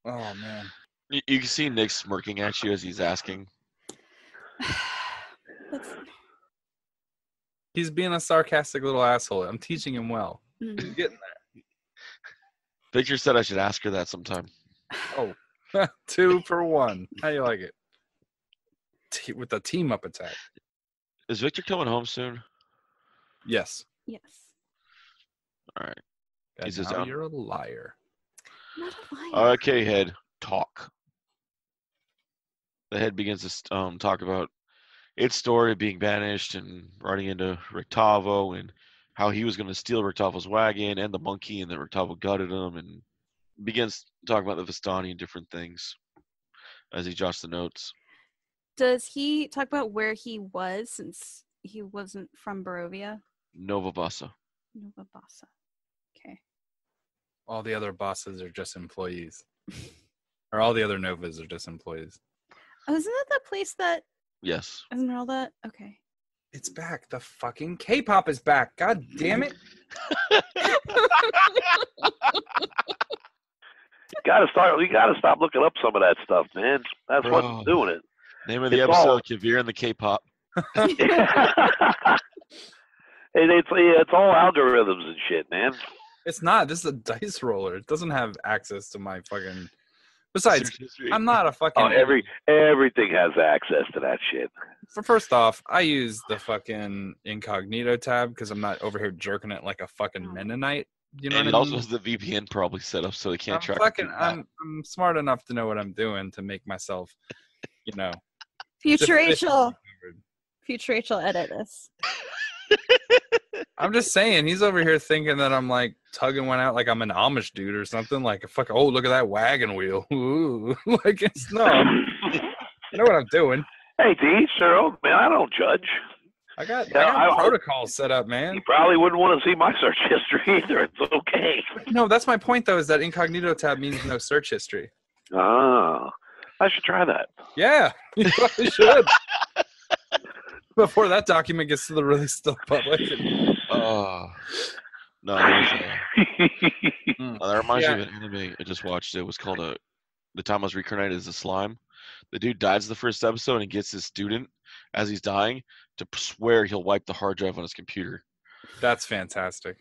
Oh, man. You can see Nick smirking at you as he's asking. That's, He's being a sarcastic little asshole. I'm teaching him well. mm. He's getting there. Victor said I should ask her that sometime. Oh, 2 for 1. How you like it? With the team up attack. Is Victor coming home soon? Yes. Yes. All right. And He says now down. you're a liar. Not a liar. Okay, head. Talk. The head begins to talk about its story of being banished and running into Rictavio and how he was going to steal Rictavio's wagon and the monkey, and then Rictavio gutted him, and begins talking about the Vistani and different things as he jots the notes. Does he talk about where he was since he wasn't from Barovia? Nova Bassa. Nova Bassa. Okay. All the other bosses are just employees. Or all the other Novas are just employees. Oh, isn't that the place that Yes. Esmeralda? Okay. It's back. The fucking K-pop is back. God damn it. We gotta stop looking up some of that stuff, man. That's Bro. what's doing it. Name of the It's episode, all- Kavir and the K-pop. It's all algorithms and shit, man. It's not. This is a dice roller. It doesn't have access to my fucking... Besides, Search history. I'm not a fucking... Oh, everything has access to that shit. First off, I use the fucking incognito tab because I'm not over here jerking it like a fucking Mennonite. You know And what it I also mean? has the VPN probably set up so they can't track it. I'm smart enough to know what I'm doing to make myself, you know... Future Rachel. covered. Future Rachel, edit this. I'm just saying, he's over here thinking that I'm like tugging one out like I'm an Amish dude or something. Like, oh, look at that wagon wheel. Ooh. Like, it's no. I know what I'm doing. Hey, D, sir, man, I don't judge. I got Yeah, protocols set up, man. You probably wouldn't want to see my search history either. It's okay. No, that's my point, though, is that incognito tab means no search history. Ah, I should try that. Yeah, you probably should. Before that document gets to the release to the public. No, there's that reminds me Yeah. of an anime I just watched. It was called The Time I Was Reincarnated as a Slime. The dude dies in the first episode and gets his student, as he's dying, to swear he'll wipe the hard drive on his computer. That's fantastic.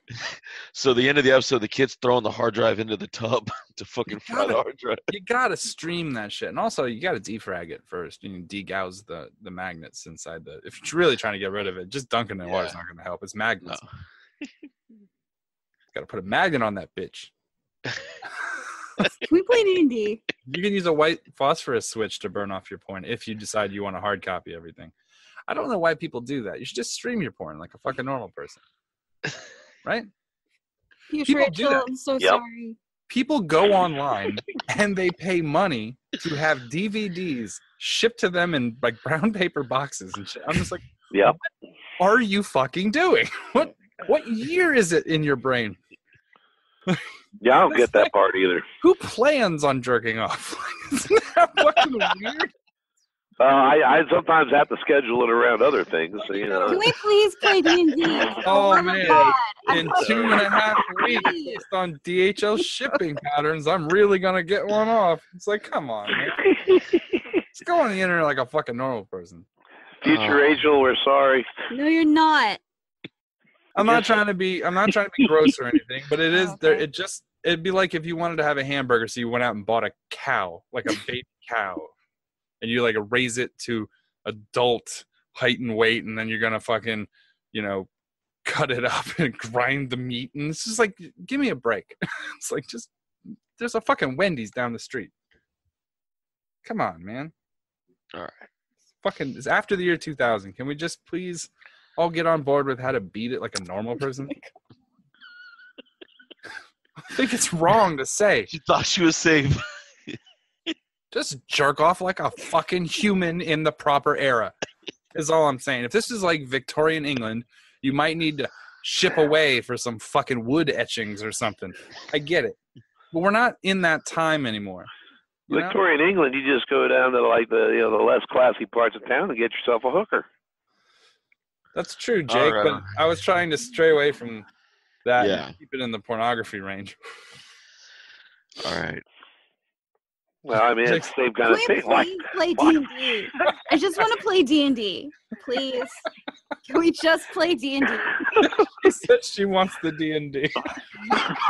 So the end of the episode, the kid's throwing the hard drive into the tub to fucking fry the hard drive. You gotta stream that shit, and also you gotta defrag it first. You can degauss the magnets inside the. If you're really trying to get rid of it, just dunking it in water is not gonna help. It's magnets. No. Gotta put a magnet on that bitch. Can we play D&D? You can use a white phosphorus switch to burn off your porn if you decide you want to hard copy everything. I don't know why people do that. You should just stream your porn like a fucking normal person. Right? Future People do Rachel, that. I'm so Yep. sorry. People go online and they pay money to have DVDs shipped to them in like brown paper boxes and shit. I'm just like, Yep. what are you fucking doing? What year is it in your brain? Yeah, I don't get that part either. Who plans on jerking off? Isn't that fucking weird? I sometimes have to schedule it around other things. So, you know. Can we please play D&D? Oh, my man. God. In 2.5 weeks, based on DHL shipping patterns, I'm really going to get one off. It's like, come on, man. Just go on the internet like a fucking normal person. Future Rachel, we're sorry. No, you're not. I'm not trying to be gross or anything, but it is there. Okay. It'd be like if you wanted to have a hamburger, so you went out and bought a cow, like a baby cow, and you like raise it to adult height and weight, and then you're gonna fucking, cut it up and grind the meat, and it's just like, give me a break. It's like, just there's a fucking Wendy's down the street. Come on, man. All right. Fucking, it's after the year 2000. Can we just please all get on board with how to beat it like a normal person? I think it's wrong to say. She thought she was safe. Just jerk off like a fucking human in the proper era, is all I'm saying. If this is like Victorian England, you might need to ship away for some fucking wood etchings or something. I get it. But we're not in that time anymore. You know? Victorian England, you just go down to like the less classy parts of town and get yourself a hooker. That's true, Jake, All right. but I was trying to stray away from that Yeah. and keep it in the pornography range. All right. Well, I mean, it's the same kind of Can we thing. Like, please play D&D? I just want to play D&D. Please. Can we just play D&D? She said she wants the D&D.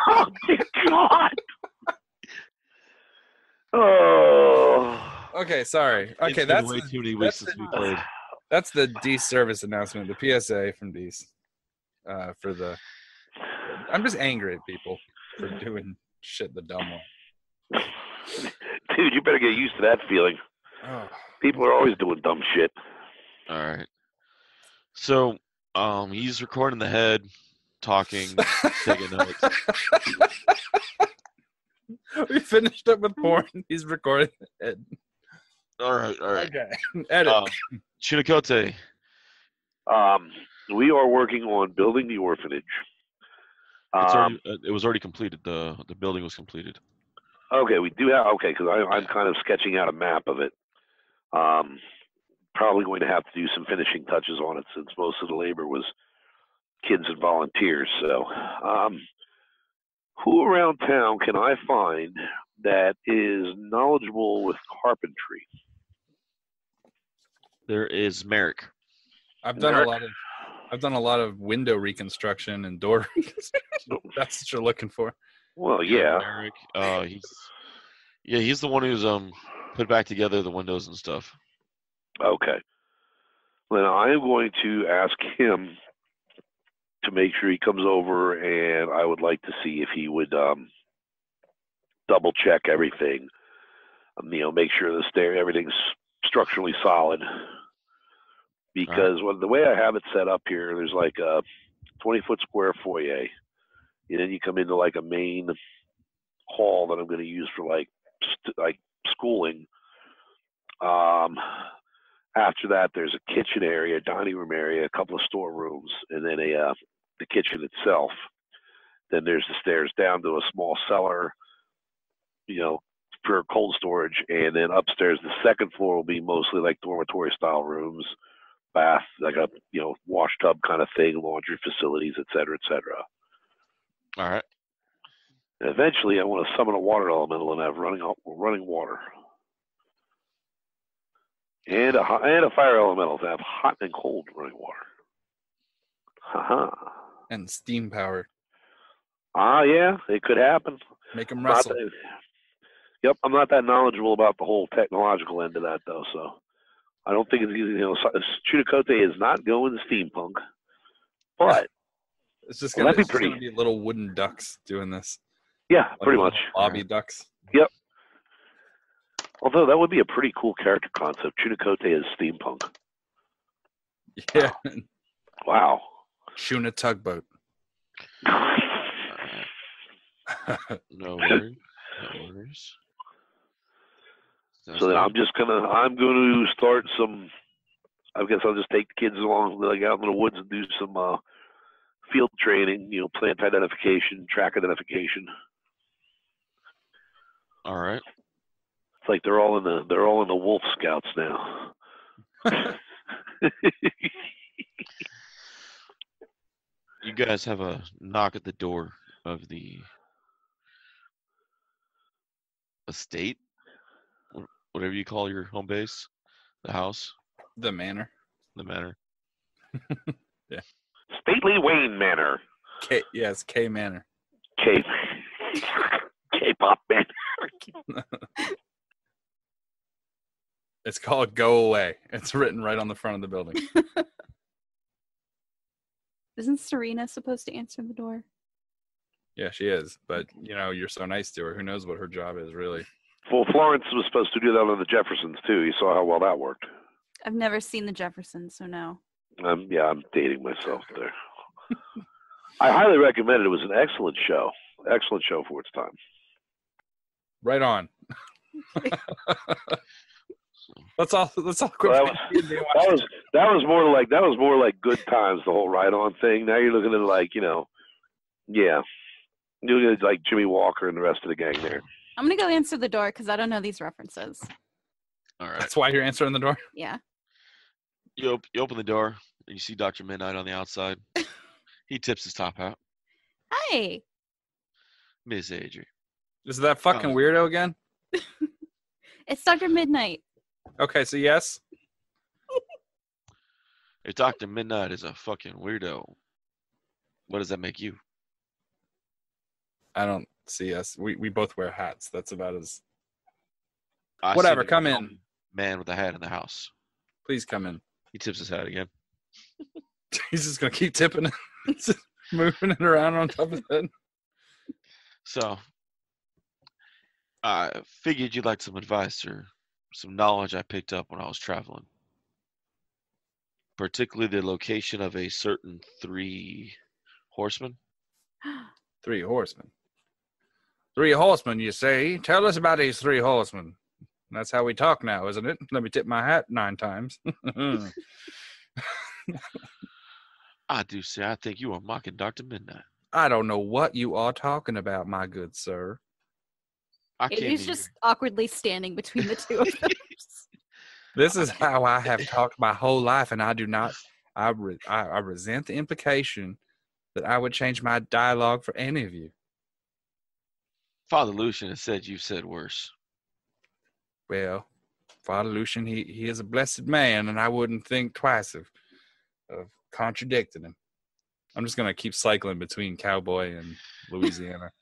oh, dear God. Oh. Okay, sorry. Okay, It's been that's way too many weeks that's since we played. That's the Dees service announcement, the PSA from Dees. For the, I'm just angry at people for doing shit the dumb way. Dude, you better get used to that feeling. Oh. People are always doing dumb shit. All right. So, he's recording the head, talking, taking notes. We finished up with porn. He's recording it. All right. Okay. Edit. Chinakote. We are working on building the orphanage. It was already completed. The building was completed. Okay, we do have, because I'm kind of sketching out a map of it. Probably going to have to do some finishing touches on it since most of the labor was kids and volunteers. So, who around town can I find that is knowledgeable with carpentry? There is Merrick. I've done a lot of window reconstruction and door reconstruction. That's what you're looking for. Well, yeah. Merrick. He's the one who's put back together the windows and stuff. Okay. Then I am going to ask him to make sure he comes over, and I would like to see if he would double check everything. Make sure everything's structurally solid. Because the way I have it set up here, there's like a 20-foot square foyer, and then you come into like a main hall that I'm going to use for like schooling. After that, there's a kitchen area, dining room area, a couple of storerooms, and then the kitchen itself. Then there's the stairs down to a small cellar, for cold storage, and then upstairs, the second floor will be mostly like dormitory style rooms, bath, like a wash tub kind of thing, laundry facilities, et cetera, et cetera. All right. And eventually, I want to summon a water elemental and have running water, and a fire elemental to have hot and cold running water. Haha. And steam power. Yeah, it could happen. Make them wrestle. Yep, I'm not that knowledgeable about the whole technological end of that, though, so I don't think it's easy. Chunicote is not going to steampunk, but it's just that'd going be pretty. to be little wooden ducks doing this. Yeah, pretty much. Lobby ducks. Yep. Although that would be a pretty cool character concept. Chunicote is steampunk. Yeah. Wow. Shuna tugboat. No worries. No worries. So then I'm going to start some. I guess I'll just take the kids along, like out in the woods, and do some field training. Plant identification, track identification. All right. It's like they're all in the Wolf Scouts now. You guys have a knock at the door of the estate, whatever you call your home base, the house, The manor. the manor. Yeah. Stately Wayne Manor. Yes, K Manor. K-pop Manor. It's called Go Away. It's written right on the front of the building. Isn't Serena supposed to answer the door? Yeah, she is. But, you're so nice to her. Who knows what her job is, really? Well, Florence was supposed to do that on the Jeffersons, too. You saw how well that worked. I've never seen the Jeffersons, so no. I'm dating myself there. I highly recommend it. It was an excellent show. Excellent show for its time. Right on. Let's all quit. Well, that was more like Good Times, the whole Ride On thing. Now you're looking at it like, yeah. You're looking at like Jimmy Walker and the rest of the gang there. I'm going to go answer the door because I don't know these references. All right. That's why you're answering the door? Yeah. You open the door, and you see Dr. Midnight on the outside. He tips his top hat. Hi. Miss Adri. Is that fucking weirdo again? It's Dr. Midnight. Okay, so yes. If Dr. Midnight is a fucking weirdo, what does that make you? I don't see us. We both wear hats. That's about as... I Whatever, see the come in. Man with a hat in the house. Please come in. He tips his hat again. He's just going to keep tipping it. Just moving it around on top of his head. So, I figured you'd like some advice or some knowledge I picked up when I was traveling. Particularly the location of a certain 3 horsemen. 3 horsemen. 3 horsemen, you say? Tell us about these 3 horsemen. That's how we talk now, isn't it? Let me tip my hat 9 times. I do say I think you are mocking Dr. Midnight. I don't know what you are talking about, my good sir. He's just awkwardly standing between the two of them. This is how I have talked my whole life, and I do not. I resent the implication that I would change my dialogue for any of you. Father Lucian has said you've said worse. Well, Father Lucian, he is a blessed man, and I wouldn't think twice of contradicting him. I'm just going to keep cycling between Cowboy and Louisiana.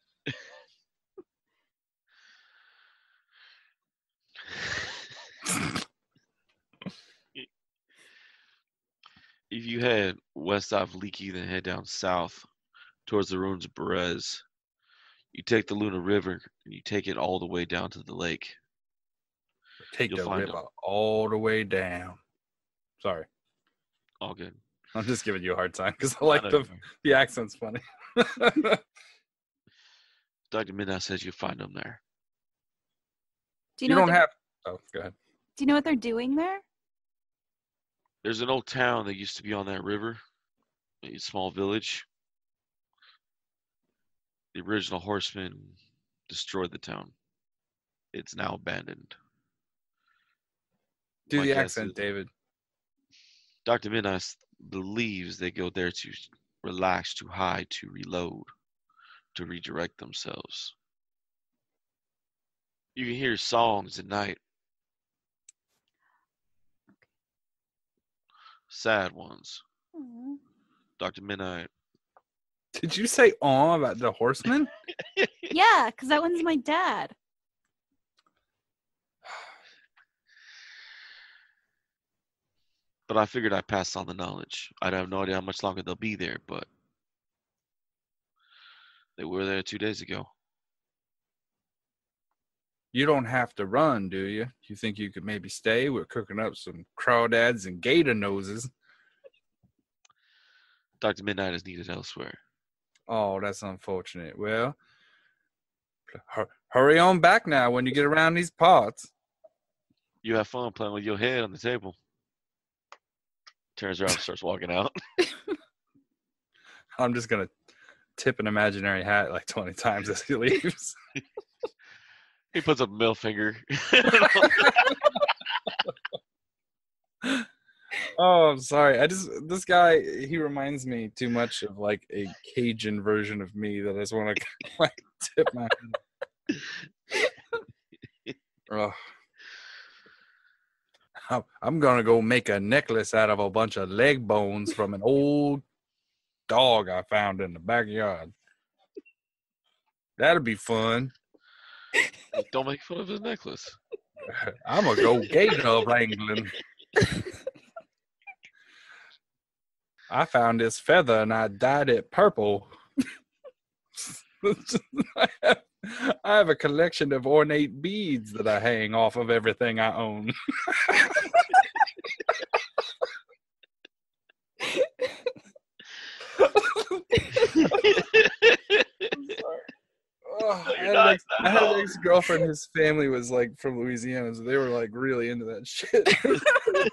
If you head west of Leaky, then head down south towards the ruins of Perez, you take the Luna River and you take it all the way down to the lake. Take the river all the way down. Sorry. All good. I'm just giving you a hard time because I like the accent's funny. Dr. Midnight says you'll find them there. Do you know don't have... Oh, go ahead. Do you know what they're doing there? There's an old town that used to be on that river, a small village. The original horsemen destroyed the town. It's now abandoned. Do My the guess accent, is David. Dr. Midnight believes they go there to relax, to hide, to reload, to redirect themselves. You can hear songs at night. Sad ones. Aw. Dr. Midnight. Did you say "aw" about the horseman? Yeah, because that one's my dad. But I figured I'd pass on the knowledge. I'd have no idea how much longer they'll be there, but they were there 2 days ago. You don't have to run, do you? You think you could maybe stay? We're cooking up some crawdads and gator noses. Dr. Midnight is needed elsewhere. Oh, that's unfortunate. Well, hurry on back now when you get around these parts. You have fun playing with your head on the table. Turns around and starts walking out. I'm just going to tip an imaginary hat like 20 times as he leaves. He puts up a middle finger. Oh, I'm sorry. This guy, he reminds me too much of like a Cajun version of me that I just want to like tip my head. Oh. I'm going to go make a necklace out of a bunch of leg bones from an old dog I found in the backyard. That'll be fun. Don't make fun of his necklace. I'm going to go gator wrangling. I found this feather and I dyed it purple. I have a collection of ornate beads that I hang off of everything I own. I had an ex-girlfriend whose family was like from Louisiana, so they were like really into that shit. Fucking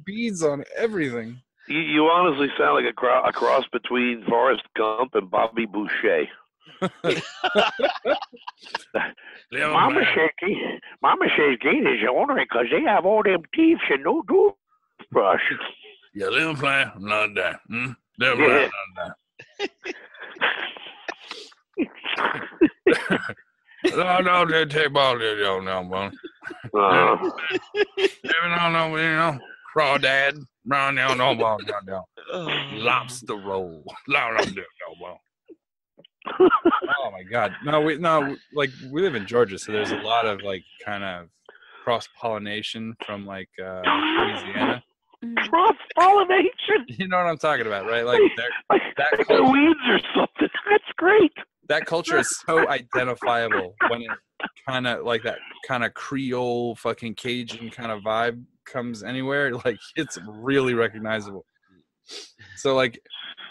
beads on everything. You honestly sound like a cross between Forrest Gump and Bobby Boucher. Mama says gators are ornery because they have all them teeth and no toothbrush. Yeah, little plan, not that. Little plan, not that. No, they take all this, no, bro. No, crawdad. No. Lobster roll. No, bro. Oh my God. No, we live in Georgia, so there's a lot of like kind of cross pollination from like Louisiana. Cross pollination. You know what I'm talking about, right? Like that culture, weeds or something. That's great. That culture is so identifiable when it kind of like that kind of Creole fucking Cajun kind of vibe comes anywhere. Like it's really recognizable. So like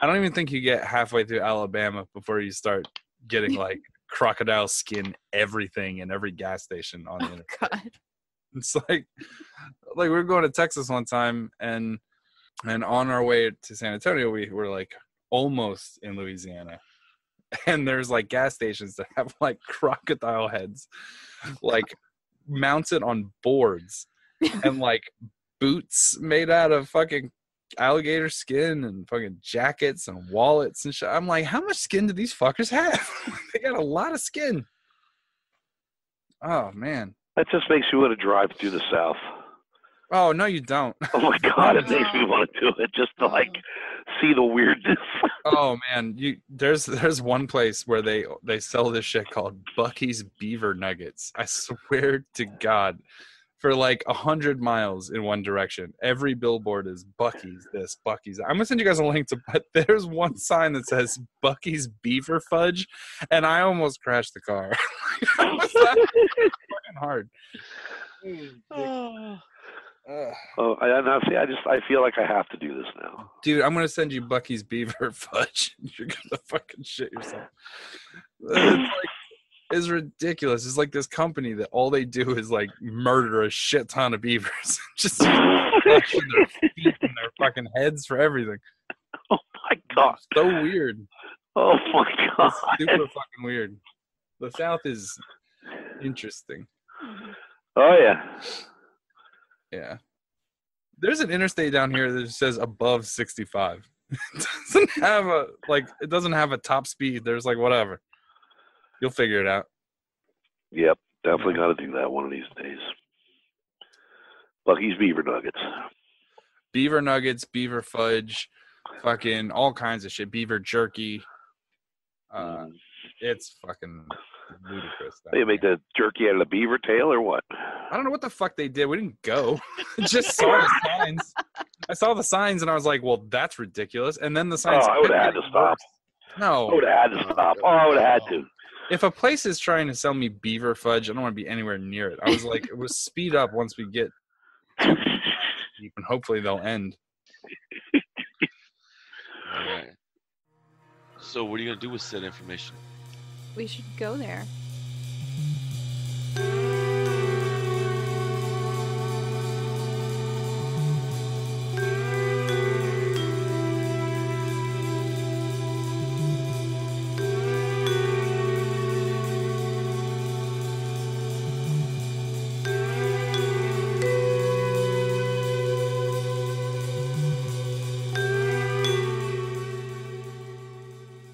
I don't even think you get halfway through Alabama before you start getting like crocodile skin everything in every gas station on the internet. God. It's like we were going to Texas one time and on our way to San Antonio we were like almost in Louisiana. And there's like gas stations that have like crocodile heads like mounted on boards and like boots made out of fucking alligator skin and fucking jackets and wallets and shit. I'm like, how much skin do these fuckers have? They got a lot of skin. Oh man. That just makes you want to drive through the South. Oh no, you don't. Oh my God, it makes me want to do it just to like see the weirdness. Oh man, there's one place where they sell this shit called Bucky's Beaver Nuggets. I swear to God, for like 100 miles in one direction, every billboard is Bucky's this, Bucky's. I'm gonna send you guys a link to. But there's one sign that says Bucky's Beaver Fudge, and I almost crashed the car. It was fucking hard. I feel like I have to do this now. Dude, I'm gonna send you Bucky's Beaver Fudge. You're gonna fucking shit yourself. is ridiculous. It's like this company that all they do is like murder a shit ton of beavers. Just crushing their feet and their fucking heads for everything. Oh my god. It's so weird. Oh my god. It's super fucking weird. The South is interesting. Oh yeah. Yeah. There's an interstate down here that says above 65. It doesn't have a top speed. There's like whatever. You'll figure it out. Yep. Definitely got to do that one of these days. Bucky's Beaver Nuggets. Beaver nuggets, beaver fudge, fucking all kinds of shit. Beaver jerky. It's fucking ludicrous. They make the jerky out of the beaver tail or what? I don't know what the fuck they did. We didn't go. Just saw the signs. I saw the signs and I was like, well, that's ridiculous. And then the signs. Oh, I would have had to stop. No. I would have had to stop. Oh, I would have had to. If a place is trying to sell me beaver fudge, I don't want to be anywhere near it. I was like, it was speed up once we get deep, and hopefully they'll end. All right. So what are you going to do with said information? We should go there.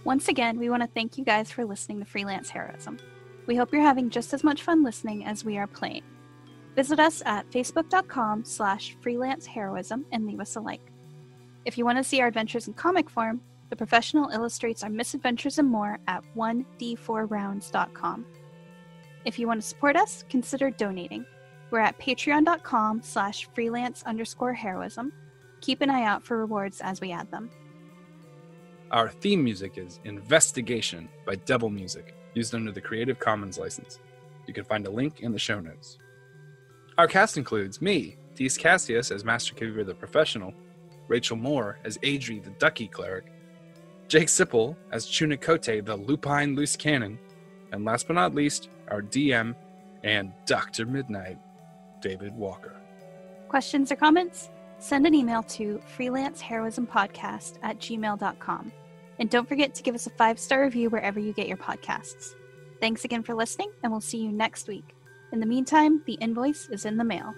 Once again, we want to thank you guys for listening to Freelance Heroism. We hope you're having just as much fun listening as we are playing. Visit us at facebook.com/freelanceheroism and leave us a like. If you want to see our adventures in comic form, The Professional illustrates our misadventures and more at 1d4rounds.com. If you want to support us, consider donating. We're at patreon.com/freelance_heroism. Keep an eye out for rewards as we add them. Our theme music is Investigation by Devil Music, used under the Creative Commons license. You can find a link in the show notes. Our cast includes me, Dees Cassius as Master Caviar the Professional, Rachel Moore as Adri the Ducky Cleric, Jake Sipple as Chunikote the Lupine Loose Cannon, and last but not least, our DM and Dr. Midnight, David Walker. Questions or comments? Send an email to freelanceheroismpodcast@gmail.com. And don't forget to give us a 5-star review wherever you get your podcasts. Thanks again for listening, and we'll see you next week. In the meantime, the invoice is in the mail.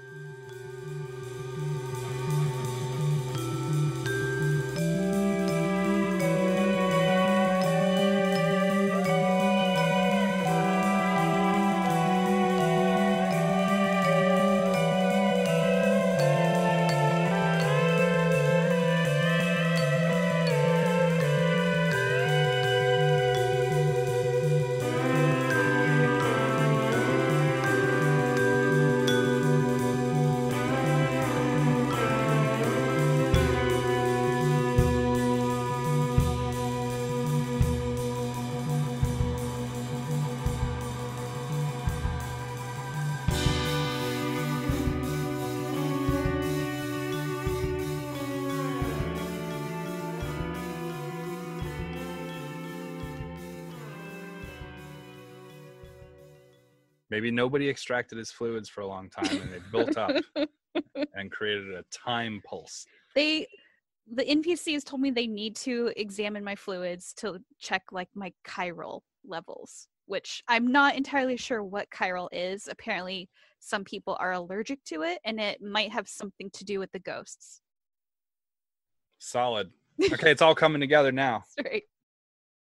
Maybe nobody extracted his fluids for a long time and they built up and created a time pulse. The NPCs told me they need to examine my fluids to check like my chiral levels, which I'm not entirely sure what chiral is. Apparently some people are allergic to it and it might have something to do with the ghosts. Solid. Okay, it's all coming together now. Right.